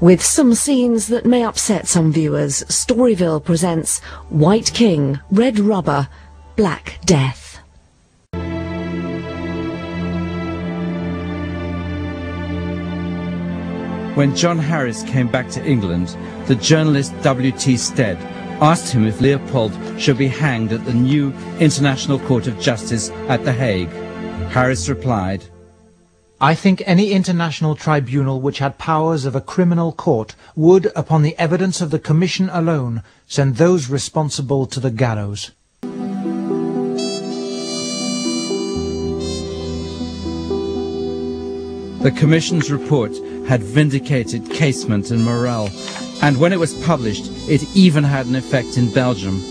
With some scenes that may upset some viewers, Storyville presents White King, Red Rubber, Black Death. When John Harris came back to England, the journalist W.T. Stead asked him if Leopold should be hanged at the new International Court of Justice at The Hague. Harris replied, "I think any international tribunal which had powers of a criminal court would, upon the evidence of the Commission alone, send those responsible to the gallows." The Commission's report had vindicated Casement and Morel, and when it was published, it even had an effect in Belgium.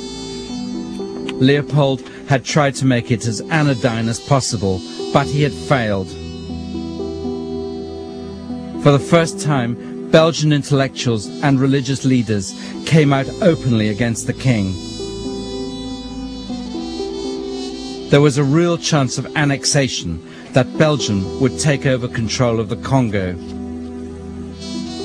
Leopold had tried to make it as anodyne as possible, but he had failed. For the first time, Belgian intellectuals and religious leaders came out openly against the king. There was a real chance of annexation, that Belgium would take over control of the Congo.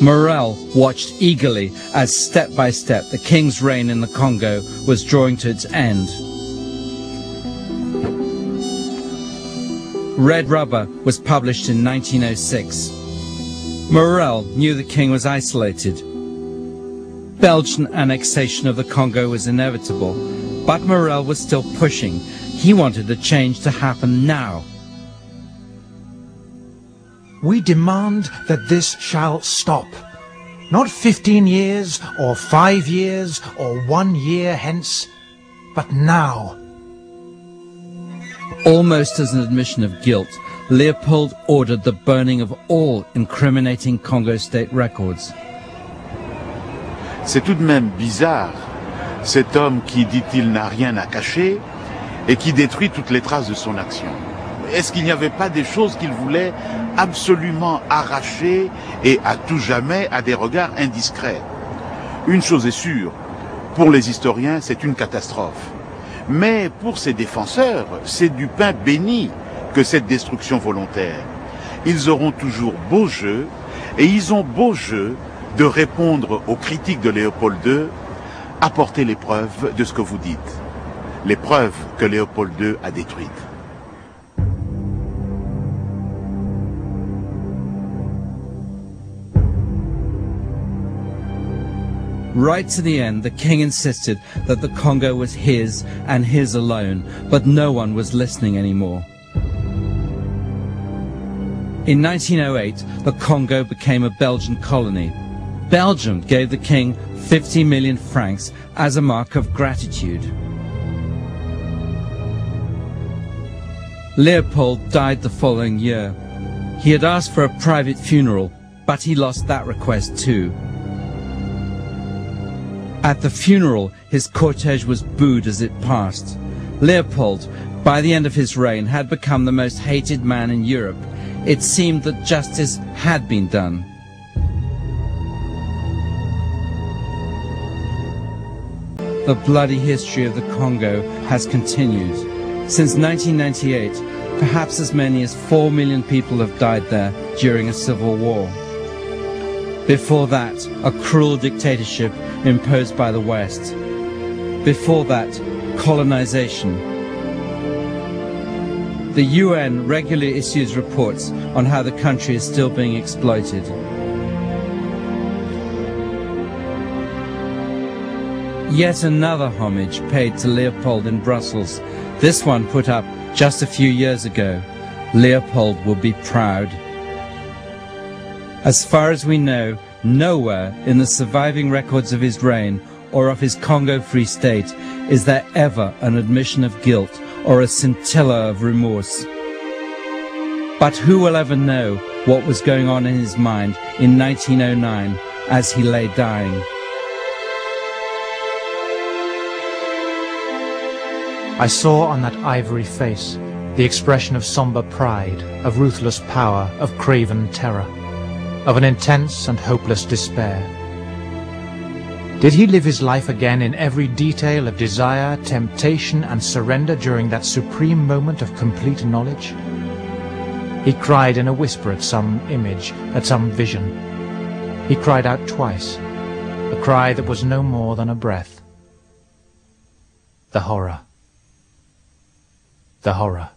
Morel watched eagerly as step by step the king's reign in the Congo was drawing to its end. Red Rubber was published in 1906. Morel knew the king was isolated. Belgian annexation of the Congo was inevitable, but Morel was still pushing. He wanted the change to happen now. "We demand that this shall stop. Not 15 years, or 5 years, or 1 year hence, but now." Almost as an admission of guilt, Leopold ordered the burning of all incriminating Congo state records. C'est tout de même bizarre, cet homme qui, dit-il, n'a rien à cacher et qui détruit toutes les traces de son action. Est-ce qu'il n'y avait pas des choses qu'il voulait absolument arracher et à tout jamais à des regards indiscrets? Une chose est sûre, pour les historiens, c'est une catastrophe. Mais pour ses défenseurs, c'est du pain béni que cette destruction volontaire. Ils auront toujours beau jeu, et ils ont beau jeu de répondre aux critiques de Léopold II, apporter les preuves de ce que vous dites, les preuves que Léopold II a détruites. Right to the end, the king insisted that the Congo was his and his alone, but no one was listening anymore. In 1908, the Congo became a Belgian colony. Belgium gave the king 50 million francs as a mark of gratitude. Leopold died the following year. He had asked for a private funeral, but he lost that request too. At the funeral, his cortege was booed as it passed. Leopold, by the end of his reign, had become the most hated man in Europe. It seemed that justice had been done. The bloody history of the Congo has continued. Since 1998, perhaps as many as 4 million people have died there during a civil war. Before that, a cruel dictatorship imposed by the West. Before that, colonization. The UN regularly issues reports on how the country is still being exploited. Yet another homage paid to Leopold in Brussels, this one put up just a few years ago. Leopold will be proud. As far as we know, nowhere in the surviving records of his reign or of his Congo Free State is there ever an admission of guilt or a scintilla of remorse. But who will ever know what was going on in his mind in 1909 as he lay dying? I saw on that ivory face the expression of somber pride, of ruthless power, of craven terror, of an intense and hopeless despair. Did he live his life again in every detail of desire, temptation, and surrender during that supreme moment of complete knowledge? He cried in a whisper at some image, at some vision. He cried out twice, a cry that was no more than a breath. The horror. The horror.